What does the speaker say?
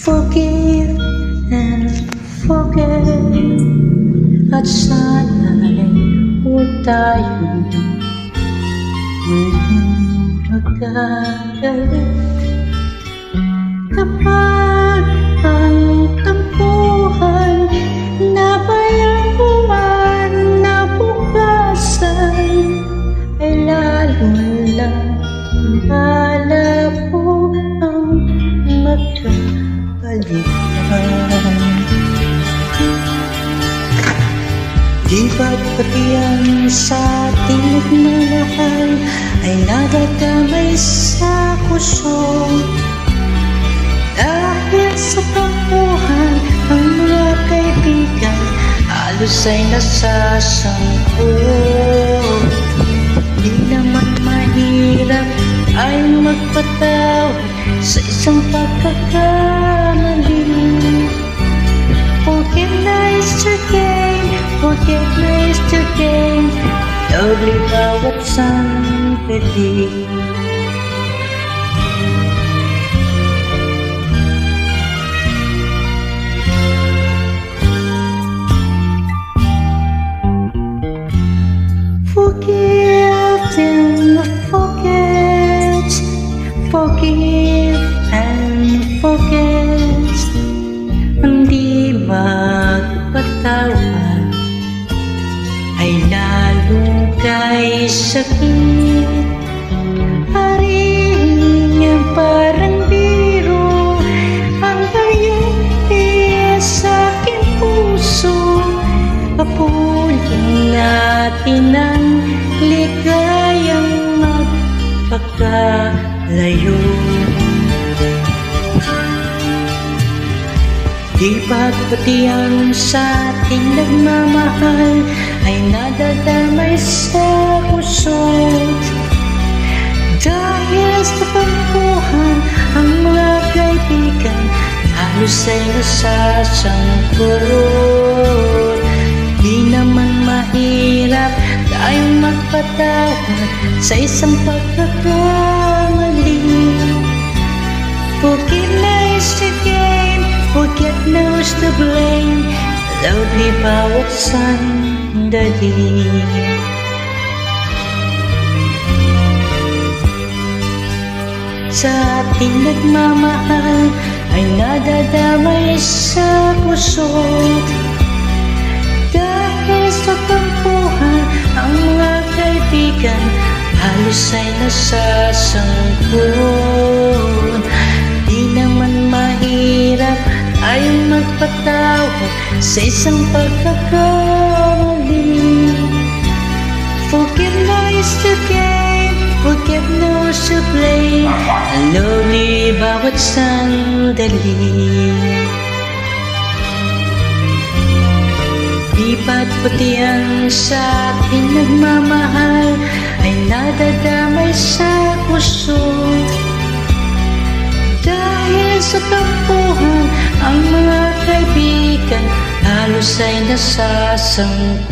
Forgive and forget at sana'y huwag tayong nagkagalit. Kapag ang tampuhan nabayaan na bukasan, ay lalo lang malabo ang magkabalikan. Di ba't pati ang sa ating nagmamahal ay nadadamay sa puso? Dahil sa tampuhan ang mga kaibigan halos ay nasasangkot. Di naman mahirap ay magpatawad sa isang pagkakamali. Forgiveness to gain, forgiveness to gain, doble bawat sandali. Forgive and forget, forgive and forget. Hindi magpatawad ay lalo kay sakit. Haring parang biro ang nangyari sa aking puso. Kapulin natin ang ligayang magpakalayo. Di ba't pati ang sa ating nagmamahal ay nadadamay sa puso? Dahil sa tampuhan ang mga kaibigan halos ay nasasangkot. Di naman mahirap tayong magpatawad sa isang pagkakamali. Forgiveness to gain, forgiveness to blame, lovely bawat sandali. Sa ating nagmamahal ay nadadamay sa puso. Dahil sa tampuhan ang mga kaibigan halos ay nasasangkot. Di naman mahirap tayong magpatawad sa isang pagkakamali. Forgiveness to gain, forgiveness to blame, lovely bawat sandali. Di ba't pati ang sa ating nagmamahal ay nadadamay sa puso? Dahil sa tampuhan ang mga kaibigan halos ay nasasangkot.